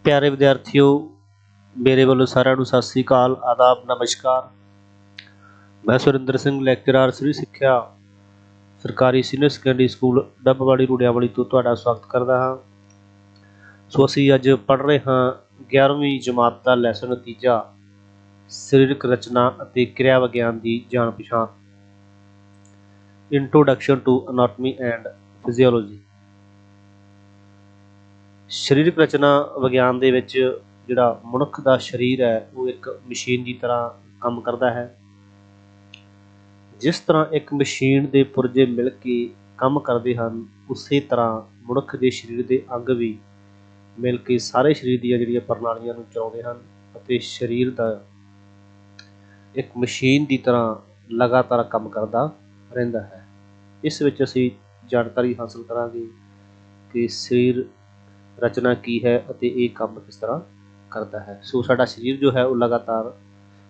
प्यारे विद्यार्थियों, मेरे वालों सारिਆਂ ਨੂੰ ਸਤਿ ਸ੍ਰੀ ਅਕਾਲ, ਆਦਾਬ, ਨਮਸਕਾਰ। मैं सुरिंदर सिंह ਲੈਕਚਰਰ ਸ੍ਰੀ ਸਿੱਖਿਆ ਸਰਕਾਰੀ ਸੀਨੀਅਰ ਸੈਕੰਡਰੀ ਸਕੂਲ ਡੱਬਵਾੜੀ ਰੂੜਿਆਵਾਲੀ ਤੋਂ ਤੁਹਾਡਾ ਸਵਾਗਤ ਕਰਦਾ ਹਾਂ। ਸੋ ਅਸੀਂ ਅੱਜ ਪੜ੍ਹ ਰਹੇ ਹਾਂ 11ਵੀਂ ਜਮਾਤ ਦਾ ਲੈਸਨ ਤੀਜਾ, ਸਰੀਰਕ ਰਚਨਾ ਅਤੇ ਕਿਰਿਆ ਵਿਗਿਆਨ ਦੀ ਜਾਣ ਪਛਾਣ। Introduction to anatomy and physiology. ਸਰੀਰਕ ਰਚਨਾ ਵਿਗਿਆਨ ਦੇ ਵਿੱਚ ਜਿਹੜਾ ਮਨੁੱਖ ਦਾ ਸਰੀਰ ਹੈ ਉਹ ਇੱਕ ਮਸ਼ੀਨ ਦੀ ਤਰ੍ਹਾਂ ਕੰਮ ਕਰਦਾ ਹੈ। ਜਿਸ ਤਰ੍ਹਾਂ ਇੱਕ ਮਸ਼ੀਨ ਦੇ ਪੁਰਜੇ ਮਿਲ ਕੇ ਕੰਮ ਕਰਦੇ ਹਨ, ਉਸੇ ਤਰ੍ਹਾਂ ਮਨੁੱਖ ਦੇ ਸਰੀਰ ਦੇ ਅੰਗ ਵੀ ਮਿਲ ਕੇ ਸਾਰੇ ਸਰੀਰ ਦੀਆਂ ਜਿਹੜੀਆਂ ਪ੍ਰਣਾਲੀਆਂ ਨੂੰ ਚਲਾਉਂਦੇ ਹਨ ਅਤੇ ਸਰੀਰ ਦਾ ਇੱਕ ਮਸ਼ੀਨ ਦੀ ਤਰ੍ਹਾਂ ਲਗਾਤਾਰ ਕੰਮ ਕਰਦਾ ਰਹਿੰਦਾ ਹੈ। ਇਸ ਵਿੱਚ ਅਸੀਂ ਜਾਣਕਾਰੀ ਹਾਸਲ ਕਰਾਂਗੇ ਕਿ ਸਰੀਰ ਰਚਨਾ ਕੀ ਹੈ ਅਤੇ ਇਹ ਕੰਮ ਕਿਸ ਤਰ੍ਹਾਂ ਕਰਦਾ ਹੈ। ਸੋ ਸਾਡਾ ਸਰੀਰ ਜੋ ਹੈ ਉਹ ਲਗਾਤਾਰ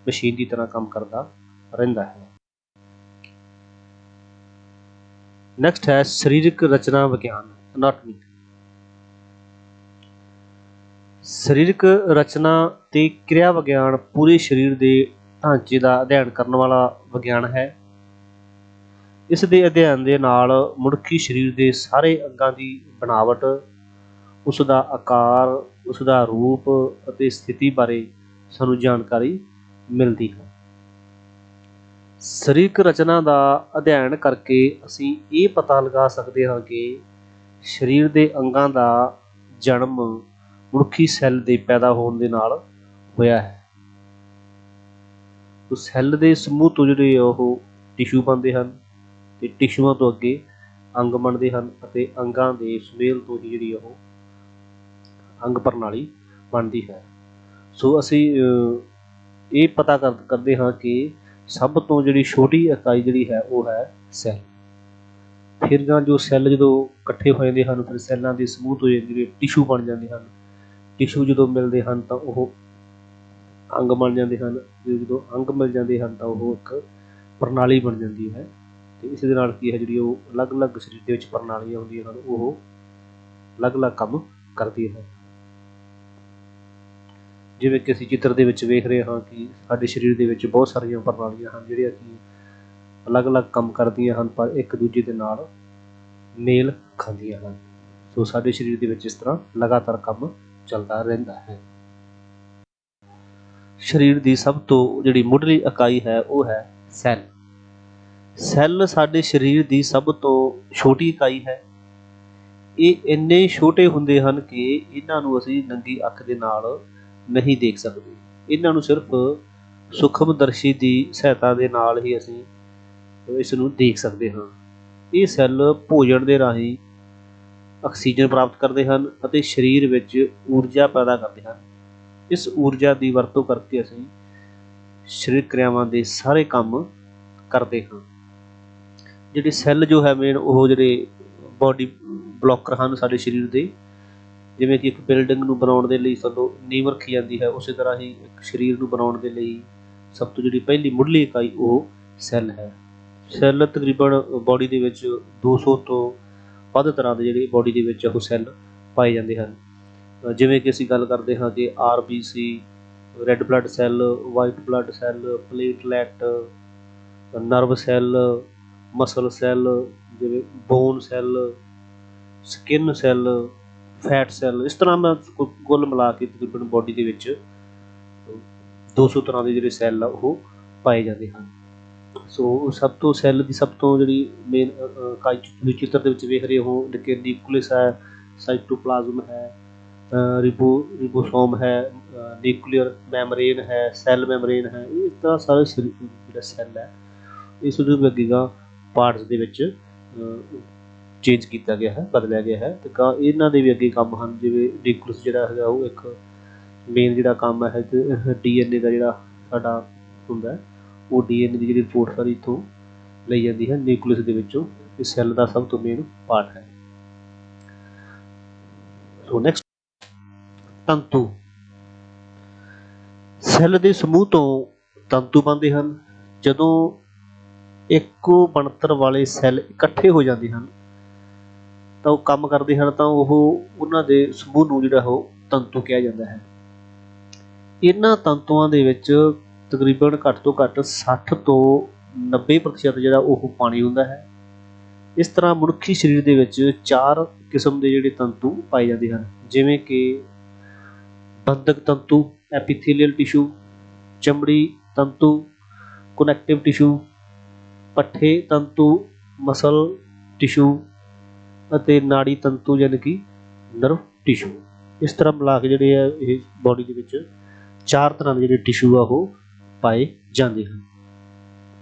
ਮਸ਼ੀਨ ਦੀ ਤਰ੍ਹਾਂ ਕੰਮ ਕਰਦਾ ਰਹਿੰਦਾ ਹੈ। ਨੈਕਸਟ ਹੈ ਸਰੀਰਕ ਰਚਨਾ ਵਿਗਿਆਨ, ਅਨਾਟਮੀ। ਸਰੀਰਕ ਰਚਨਾ ਤੇ ਕਿਰਿਆ ਵਿਗਿਆਨ ਪੂਰੇ ਸਰੀਰ ਦੇ ਢਾਂਚੇ ਦਾ ਅਧਿਐਨ ਕਰਨ ਵਾਲਾ ਵਿਗਿਆਨ ਹੈ। ਇਸ ਦੇ ਅਧਿਐਨ ਦੇ ਨਾਲ ਮਨੁੱਖੀ ਸਰੀਰ ਦੇ ਸਾਰੇ ਅੰਗਾਂ ਦੀ ਬਣਾਵਟ, ਉਸ ਦਾ ਆਕਾਰ, ਉਸ ਦਾ ਰੂਪ ਅਤੇ ਸਥਿਤੀ ਬਾਰੇ ਸਾਨੂੰ ਜਾਣਕਾਰੀ ਮਿਲਦੀ ਹੈ। ਸਰੀਰਕ ਰਚਨਾ ਦਾ ਅਧਿਐਨ ਕਰਕੇ ਅਸੀਂ ਇਹ ਪਤਾ ਲਗਾ ਸਕਦੇ ਹਾਂ ਕਿ ਸਰੀਰ ਦੇ ਅੰਗਾਂ ਦਾ ਜਨਮ ਮਨੁੱਖੀ ਸੈੱਲ ਦੇ ਪੈਦਾ ਹੋਣ ਦੇ ਨਾਲ ਹੋਇਆ ਹੈ। ਉਸ ਸੈੱਲ ਦੇ ਸਮੂਹ ਤੋਂ ਜਿਹੜੇ ਉਹ ਟਿਸ਼ੂ ਬਣਦੇ ਹਨ ਅਤੇ ਟਿਸ਼ੂਆਂ ਤੋਂ ਅੱਗੇ ਅੰਗ ਬਣਦੇ ਹਨ ਅਤੇ ਅੰਗਾਂ ਦੇ ਸੁਮੇਲ ਤੋਂ ਹੀ ਜਿਹੜੀ ਉਹ ਅੰਗ ਪ੍ਰਣਾਲੀ ਬਣਦੀ ਹੈ। ਸੋ ਅਸੀਂ ਇਹ ਪਤਾ ਕਰਦੇ ਹਾਂ ਕਿ ਸਭ ਤੋਂ ਜਿਹੜੀ ਛੋਟੀ ਇਕਾਈ ਜਿਹੜੀ ਹੈ ਉਹ ਹੈ ਸੈੱਲ। ਫਿਰ ਜੋ ਸੈੱਲ ਜਦੋਂ ਇਕੱਠੇ ਹੋ ਜਾਂਦੇ ਹਨ, ਫਿਰ ਸੈੱਲਾਂ ਦੇ ਸਮੂਹ ਤੋਂ ਜਿਹੜੇ ਟਿਸ਼ੂ ਬਣ ਜਾਂਦੇ ਹਨ। ਟਿਸ਼ੂ ਜਦੋਂ ਮਿਲਦੇ ਹਨ ਤਾਂ ਉਹ ਅੰਗ ਬਣ ਜਾਂਦੇ ਹਨ। ਜਦੋਂ ਅੰਗ ਮਿਲ ਜਾਂਦੇ ਹਨ ਤਾਂ ਉਹ ਇੱਕ ਪ੍ਰਣਾਲੀ ਬਣ ਜਾਂਦੀ ਹੈ। ਅਤੇ ਇਸ ਦੇ ਨਾਲ ਕੀ ਹੈ, ਜਿਹੜੀ ਉਹ ਅਲੱਗ-ਅਲੱਗ ਸਰੀਰ ਦੇ ਵਿੱਚ ਪ੍ਰਣਾਲੀਆਂ ਹੁੰਦੀਆਂ ਹਨ, ਉਹ ਅਲੱਗ-ਅਲੱਗ ਕੰਮ ਕਰਦੀਆਂ ਹਨ। ਜਿਵੇਂ ਕਿ ਅਸੀਂ ਚਿੱਤਰ ਦੇ ਵਿੱਚ ਵੇਖ ਰਹੇ ਹਾਂ ਕਿ ਸਾਡੇ ਸਰੀਰ ਦੇ ਵਿੱਚ ਬਹੁਤ ਸਾਰੀਆਂ ਪ੍ਰਣਾਲੀਆਂ ਹਨ ਜਿਹੜੀਆਂ ਕਿ ਅਲੱਗ-ਅਲੱਗ ਕੰਮ ਕਰਦੀਆਂ ਹਨ, ਪਰ ਇੱਕ ਦੂਜੇ ਦੇ ਨਾਲ ਮੇਲ ਖਾਂਦੀਆਂ ਹਨ। ਸੋ ਸਾਡੇ ਸਰੀਰ ਦੇ ਵਿੱਚ ਇਸ ਤਰ੍ਹਾਂ ਲਗਾਤਾਰ ਕੰਮ ਚੱਲਦਾ ਰਹਿੰਦਾ ਹੈ। ਸਰੀਰ ਦੀ ਸਭ ਤੋਂ ਜਿਹੜੀ ਮੁੱਢਲੀ ਇਕਾਈ ਹੈ ਉਹ ਹੈ ਸੈੱਲ। ਸੈੱਲ ਸਾਡੇ ਸਰੀਰ ਦੀ ਸਭ ਤੋਂ ਛੋਟੀ ਇਕਾਈ ਹੈ। ਇਹ ਇੰਨੇ ਛੋਟੇ ਹੁੰਦੇ ਹਨ ਕਿ ਇਹਨਾਂ ਨੂੰ ਅਸੀਂ ਨੰਗੀ ਅੱਖ ਦੇ ਨਾਲ ਨਹੀਂ ਦੇਖ ਸਕਦੇ। ਇਹਨਾਂ ਨੂੰ ਸਿਰਫ ਸੂਖਮਦਰਸ਼ੀ ਦੀ ਸਹਾਇਤਾ ਦੇ ਨਾਲ ਹੀ ਅਸੀਂ ਇਸ ਨੂੰ ਦੇਖ ਸਕਦੇ ਹਾਂ। ਇਹ ਸੈੱਲ ਭੋਜਨ ਦੇ ਰਾਹੀਂ ਆਕਸੀਜਨ ਪ੍ਰਾਪਤ ਕਰਦੇ ਹਨ ਅਤੇ ਸਰੀਰ ਵਿੱਚ ਊਰਜਾ ਪੈਦਾ ਕਰਦੇ ਹਨ। ਇਸ ਊਰਜਾ ਦੀ ਵਰਤੋਂ ਕਰਕੇ ਅਸੀਂ ਸਰੀਰਕ ਕਿਰਿਆਵਾਂ ਦੇ ਸਾਰੇ ਕੰਮ ਕਰਦੇ ਹਾਂ। ਜਿਹੜੇ ਸੈੱਲ ਜੋ ਹੈ ਮੇਨ, ਉਹ ਜਿਹੜੇ ਬਾਡੀ ਬਲੋਕਰ ਹਨ ਸਾਡੇ ਸਰੀਰ ਦੇ। ਜਿਵੇਂ ਕਿ ਇੱਕ ਬਿਲਡਿੰਗ ਨੂੰ ਬਣਾਉਣ ਦੇ ਲਈ ਸਾਨੂੰ ਨੀਂਹ ਰੱਖੀ ਜਾਂਦੀ ਹੈ, ਉਸੇ ਤਰ੍ਹਾਂ ਹੀ ਇੱਕ ਸਰੀਰ ਨੂੰ ਬਣਾਉਣ ਦੇ ਲਈ ਸਭ ਤੋਂ ਜਿਹੜੀ ਪਹਿਲੀ ਮੁੱਢਲੀ ਇਕਾਈ ਉਹ ਸੈੱਲ ਹੈ। ਸੈੱਲ ਤਕਰੀਬਨ ਬਾਡੀ ਦੇ ਵਿੱਚ 200 ਤੋਂ ਵੱਧ ਤਰ੍ਹਾਂ ਦੇ ਜਿਹੜੇ ਬਾਡੀ ਦੇ ਵਿੱਚ ਉਹ ਸੈੱਲ ਪਾਏ ਜਾਂਦੇ ਹਨ। ਜਿਵੇਂ ਕਿ ਅਸੀਂ ਗੱਲ ਕਰਦੇ ਹਾਂ ਕਿ RBC, red blood cell, white blood cell, platelet, nerve cell, muscle cell, ਜਿਵੇਂ bone cell, skin cell, fat cell. ਇਸ ਤਰ੍ਹਾਂ ਮੈਂ ਕੁੱਲ ਮਿਲਾ ਕੇ ਤਕਰੀਬਨ ਬਾਡੀ ਦੇ ਵਿੱਚ 200 ਤਰ੍ਹਾਂ ਦੇ ਜਿਹੜੇ ਸੈੱਲ ਆ ਉਹ ਪਾਏ ਜਾਂਦੇ ਹਨ। ਸੋ ਸਭ ਤੋਂ ਸੈੱਲ ਦੀ ਸਭ ਤੋਂ ਜਿਹੜੀ ਮੇਨ ਇਕਾਈ ਤੁਸੀਂ ਚਿੱਤਰ ਦੇ ਵਿੱਚ ਵੇਖ ਰਹੇ ਹੋ ਕਿ ਨਿਊਕਲੀਅਸ ਹੈ, ਸਾਈਟੋਪਲਾਜ਼ਮ ਹੈ, ਰਿਬੋਸੋਮ ਹੈ, ਨਿਊਕਲੀਅਰ ਮੈਮਰੇਨ ਹੈ, ਸੈੱਲ ਮੈਮਰੇਨ ਹੈ। ਇਸ ਤਰ੍ਹਾਂ ਸਾਰੇ ਸਰੀਰ ਜਿਹੜਾ ਸੈੱਲ ਹੈ ਇਸ ਨੂੰ ਅੱਗੇਗਾ ਪਾਰਟਸ ਦੇ ਵਿੱਚ ਚੇਂਜ ਕੀਤਾ ਗਿਆ ਹੈ, ਬਦਲਿਆ ਗਿਆ ਹੈ। ਅਤੇ ਇਹਨਾਂ ਦੇ ਵੀ ਅੱਗੇ ਕੰਮ ਹਨ। ਜਿਵੇਂ ਨਿਊਕਲੀਅਸ ਜਿਹੜਾ ਹੈਗਾ ਉਹ ਇੱਕ ਮੇਨ ਜਿਹੜਾ ਕੰਮ ਹੈ DNA ਦਾ ਜਿਹੜਾ ਸਾਡਾ ਹੁੰਦਾ, ਉਹ DNA ਦੀ ਜਿਹੜੀ ਰਿਪੋਰਟ ਸਾਰੀ ਇੱਥੋਂ ਲਈ ਜਾਂਦੀ ਹੈ ਨਿਊਕਲੀਅਸ ਦੇ ਵਿੱਚੋਂ। ਇਹ ਸੈੱਲ ਦਾ ਸਭ ਤੋਂ ਮੇਨ ਪਾਰਟ ਹੈ। So next, ਤੰਤੂ। ਸੈੱਲ ਦੇ ਸਮੂਹ ਤੋਂ ਤੰਤੂ ਬਣਦੇ ਹਨ। ਜਦੋਂ ਇੱਕੋ ਬਣਤਰ ਵਾਲੇ ਸੈੱਲ ਇਕੱਠੇ ਹੋ ਜਾਂਦੇ ਹਨ ਤਾਂ ਉਹ ਕੰਮ ਕਰਦੇ ਹਨ, ਤਾਂ ਉਹ ਉਹਨਾਂ ਦੇ ਸਮੂਹ ਨੂੰ ਜਿਹੜਾ ਉਹ ਤੰਤੂ ਕਿਹਾ ਜਾਂਦਾ ਹੈ। ਇਹਨਾਂ ਤੰਤੂਆਂ ਦੇ ਵਿੱਚ ਤਕਰੀਬਨ ਘੱਟ ਤੋਂ ਘੱਟ 60 ਤੋਂ 90% ਜਿਹੜਾ ਉਹ ਪਾਣੀ ਹੁੰਦਾ ਹੈ। ਇਸ ਤਰ੍ਹਾਂ ਮਨੁੱਖੀ ਸਰੀਰ ਦੇ ਵਿੱਚ 4 ਕਿਸਮ ਦੇ ਜਿਹੜੇ ਤੰਤੂ ਪਾਏ ਜਾਂਦੇ ਹਨ, ਜਿਵੇਂ ਕਿ ਬੰਧਕ ਤੰਤੂ ਐਪੀਥੀਲੀਅਲ ਟਿਸ਼ੂ, ਚਮੜੀ ਤੰਤੂ ਕਨੈਕਟਿਵ ਟਿਸ਼ੂ, ਪੱਠੇ ਤੰਤੂ ਮਸਲ ਟਿਸ਼ੂ ਅਤੇ ਨਾੜੀ ਤੰਤੂ ਯਾਨੀ ਕਿ ਨਰਵ ਟਿਸ਼ੂ। ਇਸ ਤਰ੍ਹਾਂ ਮਿਲਾ ਕੇ ਜਿਹੜੇ ਆ ਇਹ ਬੋਡੀ ਦੇ ਵਿੱਚ 4 ਤਰ੍ਹਾਂ ਦੇ ਜਿਹੜੇ ਟਿਸ਼ੂ ਆ ਉਹ ਪਾਏ ਜਾਂਦੇ ਹਨ।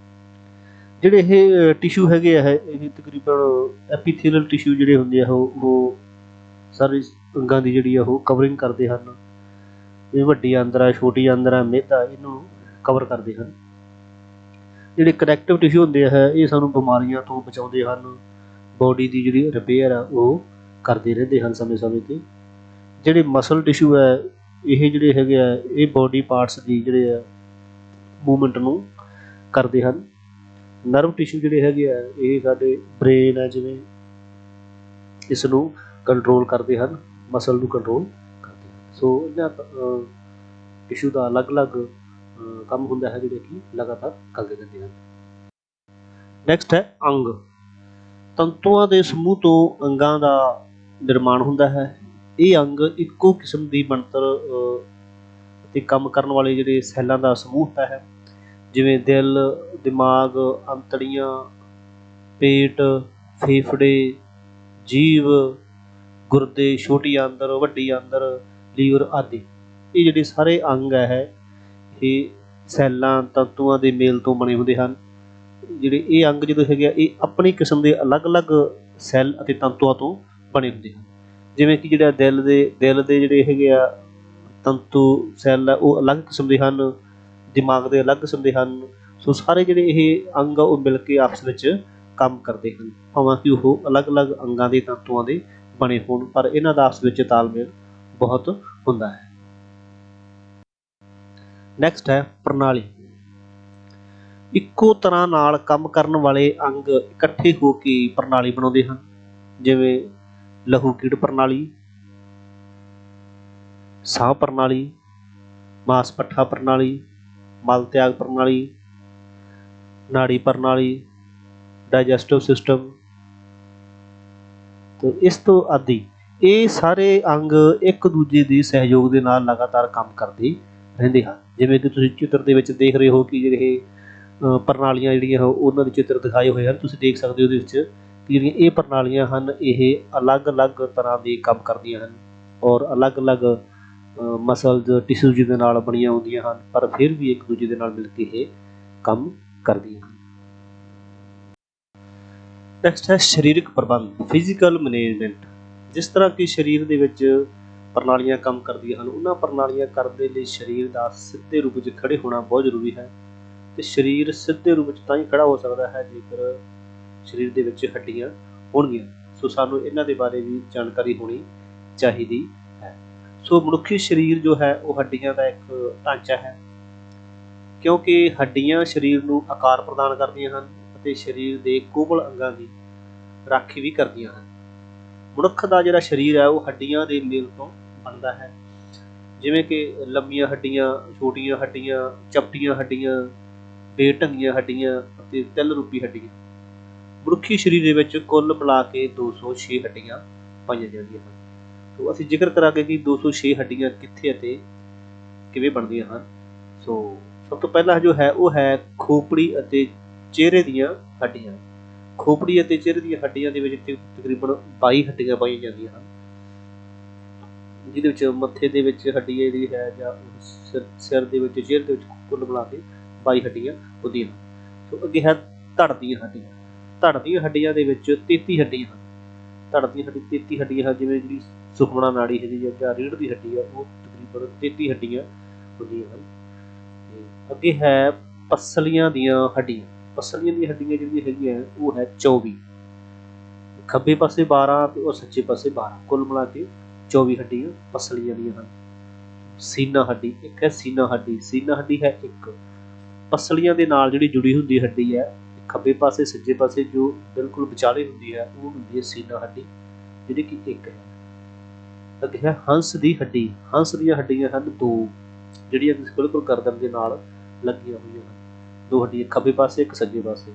ਜਿਹੜੇ ਇਹ ਟਿਸ਼ੂ ਹੈਗੇ ਆ ਇਹ ਤਕਰੀਬਨ ਐਪੀਥੀਲੀਅਲ ਟਿਸ਼ੂ ਜਿਹੜੇ ਹੁੰਦੇ ਆ ਉਹ ਸਾਰੇ ਅੰਗਾਂ ਦੀ ਜਿਹੜੀ ਆ ਉਹ ਕਵਰਿੰਗ ਕਰਦੇ ਹਨ। ਇਹ ਵੱਡੀ ਆਂਦਰਾ, ਛੋਟੀ ਆਂਦਰਾ, ਮਿਹਦਾ ਇਹਨੂੰ ਕਵਰ ਕਰਦੇ ਹਨ। ਜਿਹੜੇ ਕਨੈਕਟਿਵ ਟਿਸ਼ੂ ਹੁੰਦੇ ਆ ਇਹ ਸਾਨੂੰ ਬਿਮਾਰੀਆਂ ਤੋਂ ਬਚਾਉਂਦੇ ਹਨ, ਬੋਡੀ ਦੀ ਜਿਹੜੀ ਰਿਪੇਅਰ ਆ ਉਹ ਕਰਦੇ ਰਹਿੰਦੇ ਹਨ ਸਮੇਂ ਸਮੇਂ 'ਤੇ। ਜਿਹੜੇ ਮਸਲ ਟਿਸ਼ੂ ਹੈ ਇਹ ਜਿਹੜੇ ਹੈਗੇ ਆ ਇਹ ਬੋਡੀ ਪਾਰਟਸ ਦੀ ਜਿਹੜੇ ਆ ਮੂਵਮੈਂਟ ਨੂੰ ਕਰਦੇ ਹਨ। ਨਰਵ ਟਿਸ਼ੂ ਜਿਹੜੇ ਹੈਗੇ ਆ ਇਹ ਸਾਡੇ ਬ੍ਰੇਨ ਹੈ ਜਿਵੇਂ ਇਸ ਨੂੰ ਕੰਟਰੋਲ ਕਰਦੇ ਹਨ, ਮਸਲ ਨੂੰ ਕੰਟਰੋਲ ਕਰਦੇ ਹਨ। ਸੋ ਇਹਨਾਂ ਟਿਸ਼ੂ ਦਾ ਅਲੱਗ-ਅਲੱਗ ਕੰਮ ਹੁੰਦਾ ਹੈ ਜਿਹੜੇ ਕਿ ਲਗਾਤਾਰ ਕਰਦੇ ਰਹਿੰਦੇ ਹਨ। ਨੈਕਸਟ ਹੈ ਅੰਗ। ਤੰਤੂਆਂ ਦੇ ਸਮੂਹ ਤੋਂ ਅੰਗਾਂ ਦਾ ਨਿਰਮਾਣ ਹੁੰਦਾ ਹੈ। ਇਹ ਅੰਗ ਇੱਕੋ ਕਿਸਮ ਦੀ ਬਣਤਰ ਅਤੇ ਕੰਮ ਕਰਨ ਵਾਲੇ ਜਿਹੜੇ ਸੈੱਲਾਂ ਦਾ ਸਮੂਹ ਹੁੰਦਾ ਹੈ, ਜਿਵੇਂ ਦਿਲ, ਦਿਮਾਗ, ਅੰਤੜੀਆਂ, ਪੇਟ, ਫੇਫੜੇ, ਜੀਭ, ਗੁਰਦੇ, ਛੋਟੀ ਆਂਦਰ, ਵੱਡੀ ਆਂਦਰ, ਲੀਵਰ ਆਦਿ। ਇਹ ਜਿਹੜੇ ਸਾਰੇ ਅੰਗ ਹੈ ਇਹ ਸੈੱਲਾਂ ਤੰਤੂਆਂ ਦੇ ਮੇਲ ਤੋਂ ਬਣੇ ਹੁੰਦੇ ਹਨ। ਜਿਹੜੇ ਇਹ ਅੰਗ ਜਦੋਂ ਹੈਗੇ ਆ ਇਹ ਆਪਣੀ ਕਿਸਮ ਦੇ ਅਲੱਗ-ਅਲੱਗ ਸੈੱਲ ਅਤੇ ਤੰਤੂਆਂ ਤੋਂ ਬਣੇ ਹੁੰਦੇ ਹਨ। ਜਿਵੇਂ ਕਿ ਜਿਹੜਾ ਦਿਲ ਦੇ ਜਿਹੜੇ ਹੈਗੇ ਆ ਤੰਤੂ ਸੈੱਲ ਆ ਉਹ ਅਲੱਗ ਕਿਸਮ ਦੇ ਹਨ, ਦਿਮਾਗ ਦੇ ਅਲੱਗ ਕਿਸਮ ਦੇ ਹਨ। ਸੋ ਸਾਰੇ ਜਿਹੜੇ ਇਹ ਅੰਗ ਆ ਉਹ ਮਿਲ ਕੇ ਆਪਸ ਵਿੱਚ ਕੰਮ ਕਰਦੇ ਹਨ, ਭਾਵੇਂ ਕਿ ਉਹ ਅਲੱਗ-ਅਲੱਗ ਅੰਗਾਂ ਦੇ ਤੰਤੂਆਂ ਦੇ ਬਣੇ ਹੋਣ, ਪਰ ਇਹਨਾਂ ਦਾ ਆਪਸ ਵਿੱਚ ਤਾਲਮੇਲ ਬਹੁਤ ਹੁੰਦਾ ਹੈ। ਨੈਕਸਟ ਹੈ ਪ੍ਰਣਾਲੀ। ਇੱਕੋ ਤਰ੍ਹਾਂ ਨਾਲ ਕੰਮ ਕਰਨ ਵਾਲੇ ਅੰਗ ਇਕੱਠੇ ਹੋ ਕੇ ਪ੍ਰਣਾਲੀ ਬਣਾਉਂਦੇ ਹਨ, ਜਿਵੇਂ ਲਹੂ ਕੀੜ ਪ੍ਰਣਾਲੀ, ਸਾਹ ਪ੍ਰਣਾਲੀ, ਮਾਸ ਪੱਠਾ ਪ੍ਰਣਾਲੀ, ਮਲ ਤਿਆਗ ਪ੍ਰਣਾਲੀ, ਨਾੜੀ ਪ੍ਰਣਾਲੀ, ਡਾਈਜੈਸਟਿਵ ਸਿਸਟਮ ਤੇ ਇਸ ਤੋਂ ਆਦਿ। ਇਹ ਸਾਰੇ ਅੰਗ ਇੱਕ ਦੂਜੇ ਦੇ ਸਹਿਯੋਗ ਦੇ ਨਾਲ ਲਗਾਤਾਰ ਕੰਮ ਕਰਦੇ ਰਹਿੰਦੇ ਹਨ। ਜਿਵੇਂ ਕਿ ਤੁਸੀਂ ਚਿੱਤਰ ਦੇ ਵਿੱਚ ਦੇਖ ਰਹੇ ਹੋ ਕਿ ਜਿਹੜੇ ਪ੍ਰਣਾਲੀਆਂ ਜਿਹੜੀਆਂ ਉਹਨਾਂ ਦੇ ਚਿੱਤਰ ਦਿਖਾਏ ਹੋਏ ਹਨ, ਤੁਸੀਂ ਦੇਖ ਸਕਦੇ ਹੋ ਉਹਦੇ ਵਿੱਚ ਕਿ ਜਿਹੜੀਆਂ ਇਹ ਪ੍ਰਣਾਲੀਆਂ ਹਨ ਇਹ ਅਲੱਗ-ਅਲੱਗ ਤਰ੍ਹਾਂ ਦੇ ਕੰਮ ਕਰਦੀਆਂ ਹਨ ਔਰ ਅਲੱਗ-ਅਲੱਗ ਮਸਲਜ਼ ਟਿਸ਼ੂਜ਼ ਦੇ ਨਾਲ ਬਣੀਆਂ ਹੁੰਦੀਆਂ ਹਨ, ਪਰ ਫਿਰ ਵੀ ਇੱਕ ਦੂਜੇ ਦੇ ਨਾਲ ਮਿਲ ਕੇ ਇਹ ਕੰਮ ਕਰਦੀਆਂ ਹਨ। ਨੈਕਸਟ ਹੈ ਸਰੀਰਕ ਪ੍ਰਬੰਧ, ਫਿਜ਼ੀਕਲ ਮੈਨੇਜਮੈਂਟ। ਜਿਸ ਤਰ੍ਹਾਂ ਕਿ ਸਰੀਰ ਦੇ ਵਿੱਚ ਪ੍ਰਣਾਲੀਆਂ ਕੰਮ ਕਰਦੀਆਂ ਹਨ, ਉਹਨਾਂ ਪ੍ਰਣਾਲੀਆਂ ਕਰਨ ਦੇ ਲਈ ਸਰੀਰ ਦਾ ਸਿੱਧੇ ਰੂਪ ਵਿੱਚ ਖੜੇ ਹੋਣਾ ਬਹੁਤ ਜ਼ਰੂਰੀ ਹੈ। ਤੇ ਸਰੀਰ ਸਿੱਧੇ ਰੂਪ ਵਿੱਚ ਤਾਂ ਹੀ ਖੜਾ ਹੋ ਸਕਦਾ ਹੈ ਜੇਕਰ ਸਰੀਰ ਦੇ ਵਿੱਚ ਹੱਡੀਆਂ ਹੋਣਗੀਆਂ। ਸੋ ਸਾਨੂੰ ਇਹਨਾਂ ਦੇ ਬਾਰੇ ਵੀ ਜਾਣਕਾਰੀ ਹੋਣੀ ਚਾਹੀਦੀ ਹੈ। ਸੋ ਮਨੁੱਖੀ ਸਰੀਰ ਜੋ ਹੈ ਉਹ ਹੱਡੀਆਂ ਦਾ ਇੱਕ ਢਾਂਚਾ ਹੈ, ਕਿਉਂਕਿ ਹੱਡੀਆਂ ਸਰੀਰ ਨੂੰ ਆਕਾਰ ਪ੍ਰਦਾਨ ਕਰਦੀਆਂ ਹਨ ਅਤੇ ਸਰੀਰ ਦੇ ਕੋਮਲ ਅੰਗਾਂ ਦੀ ਰਾਖੀ ਵੀ ਕਰਦੀਆਂ ਹਨ। ਮਨੁੱਖ ਦਾ ਜਿਹੜਾ ਸਰੀਰ ਹੈ ਉਹ ਹੱਡੀਆਂ ਦੇ ਮੇਲ ਤੋਂ ਬਣਦਾ ਹੈ, ਜਿਵੇਂ ਕਿ ਲੰਮੀਆਂ ਹੱਡੀਆਂ, ਛੋਟੀਆਂ ਹੱਡੀਆਂ, ਚਪਟੀਆਂ ਹੱਡੀਆਂ, ਬੇਢੰਗੀਆਂ ਹੱਡੀਆਂ ਅਤੇ ਤਿਲ ਰੂਪੀ ਹੱਡੀਆਂ। ਮਨੁੱਖੀ ਸਰੀਰ ਦੇ ਵਿੱਚ ਕੁੱਲ ਮਿਲਾ ਕੇ 206 ਹੱਡੀਆਂ ਪਾਈਆਂ ਜਾਂਦੀਆਂ ਹਨ। ਸੋ ਅਸੀਂ ਜ਼ਿਕਰ ਕਰਾਂਗੇ ਕਿ 206 ਹੱਡੀਆਂ ਕਿੱਥੇ ਅਤੇ ਕਿਵੇਂ ਬਣਦੀਆਂ ਹਨ। ਸੋ ਸਭ ਤੋਂ ਪਹਿਲਾਂ ਜੋ ਹੈ ਉਹ ਹੈ ਖੋਪੜੀ ਅਤੇ ਚਿਹਰੇ ਦੀਆਂ ਹੱਡੀਆਂ। ਖੋਪੜੀ ਅਤੇ ਚਿਹਰੇ ਦੀਆਂ ਹੱਡੀਆਂ ਦੇ ਵਿੱਚ ਤਕਰੀਬਨ 22 ਹੱਡੀਆਂ ਪਾਈਆਂ ਜਾਂਦੀਆਂ ਹਨ, ਜਿਹਦੇ ਵਿੱਚ ਮੱਥੇ ਦੇ ਵਿੱਚ ਹੱਡੀ ਜਿਹੜੀ ਹੈ ਜਾਂ ਸਿਰ ਦੇ ਵਿੱਚ, ਚਿਹਰੇ ਦੇ ਵਿੱਚ ਕੁੱਲ ਮਿਲਾ ਕੇ 22 ਹੱਡੀਆਂ ਹੁੰਦੀਆਂ ਹਨ। ਸੋ ਅੱਗੇ ਹੈ ਧੜ ਦੀਆਂ ਹੱਡੀਆਂ। ਧੜ ਦੀਆਂ ਹੱਡੀਆਂ ਦੇ ਵਿੱਚ 33 ਹੱਡੀਆਂ ਹਨ। ਧੜ ਦੀਆਂ 33 ਹੱਡੀਆਂ ਹਨ, ਜਿਵੇਂ ਜਿਹੜੀ ਸੁਖਮਣਾ ਨਾੜੀ ਹੈਗੀ ਹੈ ਜਾਂ ਰੀੜ੍ਹ ਦੀ ਹੱਡੀ ਆ ਉਹ ਤਕਰੀਬਨ 33 ਹੱਡੀਆਂ ਹੁੰਦੀਆਂ ਹਨ। ਅੱਗੇ ਹੈ ਪਸਲੀਆਂ ਦੀਆਂ ਹੱਡੀਆਂ। ਪਸਲੀਆਂ ਦੀਆਂ ਹੱਡੀਆਂ ਜਿਹੜੀਆਂ ਹੈਗੀਆਂ ਉਹ ਹੈ 24, ਖੱਬੇ ਪਾਸੇ 12 ਤੇ ਉਹ ਸੱਜੇ ਪਾਸੇ 12, ਕੁੱਲ ਮਿਲਾ ਕੇ 24 ਹੱਡੀਆਂ ਪਸਲੀਆਂ ਦੀਆਂ ਹਨ। ਸੀਨਾ ਹੱਡੀ ਇੱਕ ਹੈ। ਸੀਨਾ ਹੱਡੀ ਹੈ ਇੱਕ। ਪਸਲੀਆਂ ਦੇ ਨਾਲ ਜਿਹੜੀ ਜੁੜੀ ਹੁੰਦੀ ਹੱਡੀ ਹੈ ਖੱਬੇ ਪਾਸੇ ਸੱਜੇ ਪਾਸੇ ਜੋ ਬਿਲਕੁਲ ਵਿਚਾਲੇ ਹੁੰਦੀ ਹੈ ਉਹ ਹੁੰਦੀ ਹੈ ਸੀਨਾ ਹੱਡੀ, ਜਿਹੜੀ ਕਿ ਇੱਕ ਹੈ। ਅੱਗੇ ਹੈ ਹੰਸ ਦੀ ਹੱਡੀ। ਹੰਸ ਦੀਆਂ ਹੱਡੀਆਂ ਹਨ ਦੋ, ਜਿਹੜੀਆਂ ਬਿਲਕੁਲ ਗਰਦਨ ਦੇ ਨਾਲ ਲੱਗੀਆਂ ਹੋਈਆਂ ਹਨ। ਦੋ ਹੱਡੀਆਂ, ਖੱਬੇ ਪਾਸੇ ਇੱਕ ਸੱਜੇ ਪਾਸੇ।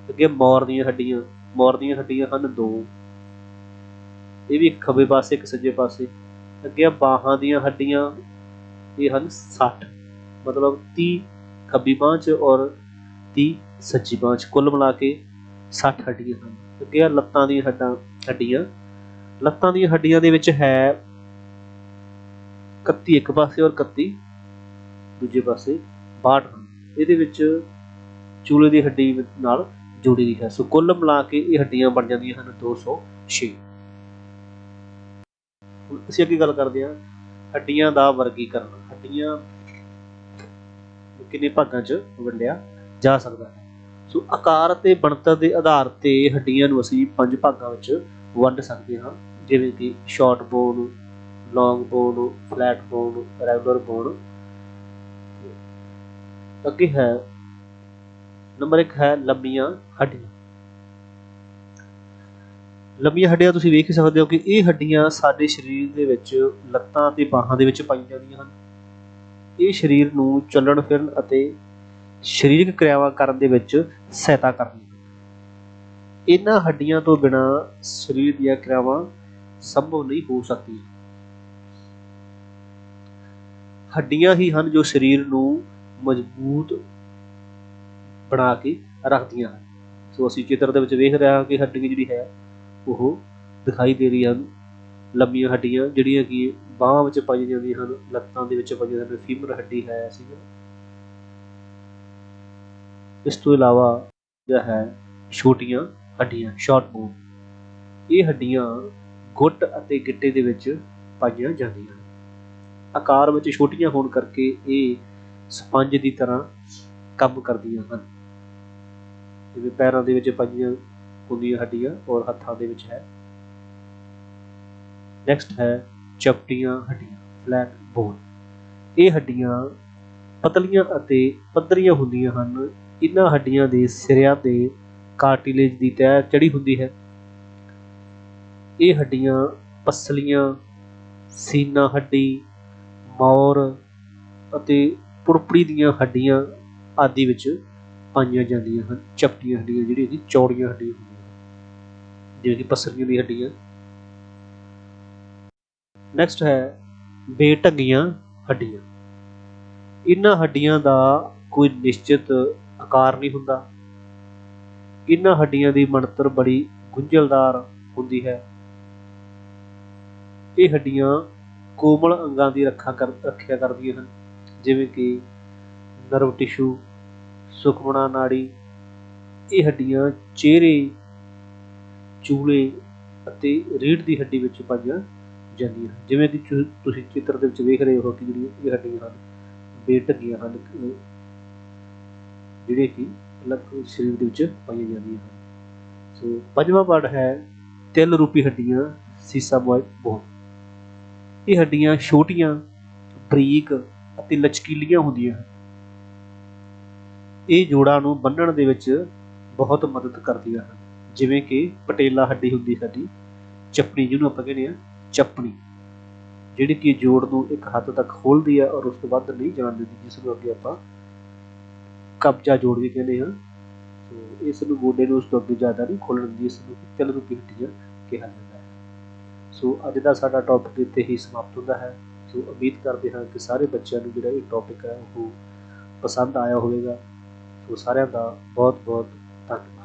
ਅੱਗੇ ਮੋਰ ਦੀਆਂ ਹੱਡੀਆਂ। ਮੋਰ ਦੀਆਂ ਹੱਡੀਆਂ ਹਨ ਦੋ, ਇਹ ਵੀ ਇੱਕ ਖੱਬੇ ਪਾਸੇ ਇੱਕ ਸੱਜੇ ਪਾਸੇ। ਅੱਗੇ ਬਾਹਾਂ ਦੀਆਂ ਹੱਡੀਆਂ, ਇਹ ਹਨ 60, ਮਤਲਬ 30 ਖੱਬੀ ਬਾਂਹ 'ਚ ਔਰ 30 ਸੱਜੀ ਬਾਂਹ 'ਚ, ਕੁੱਲ ਮਿਲਾ ਕੇ 60 ਹੱਡੀਆਂ ਹਨ। ਅੱਗੇ ਲੱਤਾਂ ਦੀਆਂ ਹੱਡੀਆਂ। ਲੱਤਾਂ ਦੀਆਂ ਹੱਡੀਆਂ ਦੇ ਵਿੱਚ ਹੈ 31 ਇੱਕ ਪਾਸੇ ਔਰ 31 ਦੂਜੇ ਪਾਸੇ, 62 ਹਨ। ਇਹਦੇ ਵਿੱਚ ਚੂਲੇ ਦੀ ਹੱਡੀ ਨਾਲ ਜੁੜੀ ਦੀ ਹੈ। ਸੋ ਕੁੱਲ ਮਿਲਾ ਕੇ ਇਹ ਹੱਡੀਆਂ ਬਣ ਜਾਂਦੀਆਂ ਹਨ 206। ਅਸੀਂ ਅੱਗੇ ਗੱਲ ਕਰਦੇ ਹਾਂ ਹੱਡੀਆਂ ਦਾ ਵਰਗੀਕਰਨ। ਹੱਡੀਆਂ ਕਿੰਨੇ ਭਾਗਾਂ 'ਚ ਵੰਡਿਆ ਜਾ ਸਕਦਾ ਹੈ। ਸੋ ਆਕਾਰ ਅਤੇ ਬਣਤਰ ਦੇ ਆਧਾਰ ਤੇ ਹੱਡੀਆਂ ਨੂੰ ਅਸੀਂ 5 ਭਾਗਾਂ ਵਿੱਚ ਵੰਡ ਸਕਦੇ ਹਾਂ, ਜਿਵੇਂ ਕਿ short bone, long bone, flat bone, regular bone. ਅੱਗੇ ਹੈ ਨੰਬਰ 1 ਹੈ ਲੰਬੀਆਂ ਹੱਡੀਆਂ। ਲੰਬੀਆਂ ਹੱਡੀਆਂ ਤੁਸੀਂ ਵੇਖ ਹੀ ਸਕਦੇ ਹੋ ਕਿ ਇਹ ਹੱਡੀਆਂ ਸਾਡੇ ਸਰੀਰ ਦੇ ਵਿੱਚ ਲੱਤਾਂ ਅਤੇ ਬਾਹਾਂ ਦੇ ਵਿੱਚ ਪਾਈਆਂ ਜਾਂਦੀਆਂ ਹਨ। ਇਹ ਸਰੀਰ ਨੂੰ ਚੱਲਣ ਫਿਰਨ ਅਤੇ ਸਰੀਰਕ ਕਿਰਿਆਵਾਂ ਕਰਨ ਦੇ ਵਿੱਚ ਸਹਾਇਤਾ ਕਰਦੀਆਂ ਹਨ। ਇਹਨਾਂ ਹੱਡੀਆਂ ਤੋਂ ਬਿਨਾਂ ਸਰੀਰ ਦੀਆਂ ਕਿਰਿਆਵਾਂ ਸੰਭਵ ਨਹੀਂ ਹੋ ਸਕਦੀਆਂ। ਹੱਡੀਆਂ ਹੀ ਹਨ ਜੋ ਸਰੀਰ ਨੂੰ ਮਜ਼ਬੂਤ ਬਣਾ ਕੇ ਰੱਖਦੀਆਂ ਹਨ। ਸੋ ਅਸੀਂ ਚਿੱਤਰ ਦੇ ਵਿੱਚ ਵੇਖ ਰਹੇ ਹਾਂ ਕਿ ਹੱਡੀ ਜਿਹੜੀ ਹੈ ਉਹ ਦਿਖਾਈ ਦੇ ਰਹੀ ਹਨ। ਲੰਬੀਆਂ ਹੱਡੀਆਂ ਜਿਹੜੀਆਂ ਕਿ ਬਾਹਾਂ ਵਿੱਚ ਪਾਈਆਂ ਜਾਂਦੀਆਂ ਹਨ, ਲੱਤਾਂ ਦੇ ਵਿੱਚ ਪਾਈਆਂ ਜਾਂਦੀਆਂ, ਫੀਮਰ ਹੱਡੀ ਹੈ ਸੀਗਾ। ਇਸ ਤੋਂ ਇਲਾਵਾ ਜਿਹੜਾ ਹੈ ਛੋਟੀਆਂ ਹੱਡੀਆਂ, ਸ਼ਾਰਟ ਬੋਨ। ਇਹ ਹੱਡੀਆਂ ਗੁੱਟ ਅਤੇ ਗਿੱਟੇ ਦੇ ਵਿੱਚ ਪਾਈਆਂ ਜਾਂਦੀਆਂ ਹਨ। ਆਕਾਰ ਵਿੱਚ ਛੋਟੀਆਂ ਹੋਣ ਕਰਕੇ ਇਹ ਸਪੰਜ ਦੀ ਤਰ੍ਹਾਂ ਕੰਮ ਕਰਦੀਆਂ ਹਨ, ਜਿਵੇਂ ਪੈਰਾਂ ਦੇ ਵਿੱਚ ਪਾਈਆਂ ਹੁੰਦੀਆਂ ਹੱਡੀਆਂ ਔਰ ਹੱਥਾਂ ਦੇ ਵਿੱਚ ਹੈ। ਨੈਕਸਟ ਹੈ ਚਪਟੀਆਂ ਹੱਡੀਆਂ, ਫਲੈਟ ਬੋਨ। ਇਹ ਹੱਡੀਆਂ ਪਤਲੀਆਂ ਅਤੇ ਪੱਧਰੀਆਂ ਹੁੰਦੀਆਂ ਹਨ। ਇਹਨਾਂ ਹੱਡੀਆਂ ਦੇ ਸਿਰਿਆਂ ਤੇ ਕਾਰਟਿਲੇਜ ਦੀ ਤਹਿ ਚੜੀ ਹੁੰਦੀ ਹੈ। ਇਹ ਹੱਡੀਆਂ ਪਸਲੀਆਂ, ਸੀਨਾ ਹੱਡੀ, ਮੌਰ ਅਤੇ ਪੁੜਪੜੀ ਦੀਆਂ ਹੱਡੀਆਂ ਆਦਿ ਵਿੱਚ ਪਾਈਆਂ ਜਾਂਦੀਆਂ ਹਨ। ਚਪਟੀਆਂ ਹੱਡੀਆਂ ਜਿਹੜੀਆਂ ਕਿ ਚੌੜੀਆਂ ਹੱਡੀਆਂ ਹੁੰਦੀਆਂ ਹਨ, ਜਿਵੇਂ ਕਿ ਪਸਲੀਆਂ ਦੀ ਹੱਡੀਆਂ। ਨੈਕਸਟ ਹੈ ਬੇਢੰਗੀਆਂ ਹੱਡੀਆਂ। ਇਹਨਾਂ ਹੱਡੀਆਂ ਦਾ ਕੋਈ ਨਿਸ਼ਚਿਤ ਆਕਾਰ ਨਹੀਂ ਹੁੰਦਾ। ਇਹਨਾਂ ਹੱਡੀਆਂ ਦੀ ਬਣਤਰ ਬੜੀ ਗੁੰਝਲਦਾਰ ਹੁੰਦੀ ਹੈ। ਇਹ ਹੱਡੀਆਂ ਕੋਮਲ ਅੰਗਾਂ ਦੀ ਰੱਖਿਆ ਕਰਦੀਆਂ ਹਨ, ਜਿਵੇਂ ਕਿ ਨਰਵ ਟਿਸ਼ੂ, ਸੁਖਮਣਾ ਨਾੜੀ। ਇਹ ਹੱਡੀਆਂ ਚਿਹਰੇ, ਚੂਲੇ ਅਤੇ ਰੀੜ੍ਹ ਦੀ ਹੱਡੀ ਵਿੱਚ ਪਾਈਆਂ ਜਾਂਦੀਆਂ ਹਨ। ਜਿਵੇਂ ਕਿ ਤੁਸੀਂ ਚਿੱਤਰ ਦੇ ਵਿੱਚ ਵੇਖ ਰਹੇ ਹੋ ਕਿ ਜਿਹੜੀਆਂ ਇਹ ਹੱਡੀਆਂ ਹਨ ਬੇਢੰਗੀਆਂ ਹਨ, ਜਿਹੜੀਆਂ ਕਿ ਅਲੱਗ ਸਰੀਰ ਦੇ ਵਿੱਚ ਪਾਈਆਂ ਜਾਂਦੀਆਂ ਹਨ। ਸੋ 5ਵਾਂ ਪਾਰਟ ਹੈ ਤਿਲ ਰੂਪੀ ਹੱਡੀਆਂ, ਸੀਸਾਮੋਇਡ ਬੋਨ। ਇਹ ਹੱਡੀਆਂ ਛੋਟੀਆਂ, ਬਰੀਕ ਅਤੇ ਲਚਕੀਲੀਆਂ ਹੁੰਦੀਆਂ ਹਨ। ਇਹ ਜੋੜਾਂ ਨੂੰ ਬੰਨ੍ਹਣ ਦੇ ਵਿੱਚ ਬਹੁਤ ਮਦਦ ਕਰਦੀਆਂ ਹਨ, ਜਿਵੇਂ ਕਿ ਪਟੇਲਾ ਹੱਡੀ ਹੁੰਦੀ ਸਾਡੀ, ਚੱਪਣੀ ਜਿਹਨੂੰ ਆਪਾਂ ਕਹਿੰਦੇ ਹਾਂ ਚੱਪਣੀ, ਜਿਹੜੀ ਕਿ ਜੋੜ ਨੂੰ ਇੱਕ ਹੱਦ ਤੱਕ ਖੋਲ੍ਹਦੀ ਹੈ ਔਰ ਉਸ ਤੋਂ ਵੱਧ ਨਹੀਂ ਜਾਣ ਦਿੰਦੀ, ਜਿਸ ਨੂੰ ਅੱਗੇ ਆਪਾਂ ਕਬਜ਼ਾ ਜੋੜ ਵੀ ਕਹਿੰਦੇ ਹਾਂ। ਸੋ ਇਸ ਨੂੰ ਗੋਡੇ ਨੂੰ ਉਸ ਤੋਂ ਅੱਗੇ ਜ਼ਿਆਦਾ ਨਹੀਂ ਖੋਲ੍ਹਣ ਦਿੰਦੀ, ਇਸ ਨੂੰ ਤਿਲ ਰੂਪੀ ਹੱਡੀਆਂ ਕਿਹਾ ਜਾਂਦਾ ਹੈ। ਸੋ ਅੱਜ ਦਾ ਸਾਡਾ ਟੌਪਿਕ ਇੱਥੇ ਹੀ ਸਮਾਪਤ ਹੁੰਦਾ ਹੈ। ਸੋ ਉਮੀਦ ਕਰਦੇ ਹਾਂ ਕਿ ਸਾਰੇ ਬੱਚਿਆਂ ਨੂੰ ਜਿਹੜਾ ਇਹ ਟੌਪਿਕ ਹੈ ਉਹ ਪਸੰਦ ਆਇਆ ਹੋਵੇਗਾ। ਸੋ ਸਾਰਿਆਂ ਦਾ ਬਹੁਤ ਬਹੁਤ ਧੰਨਵਾਦ।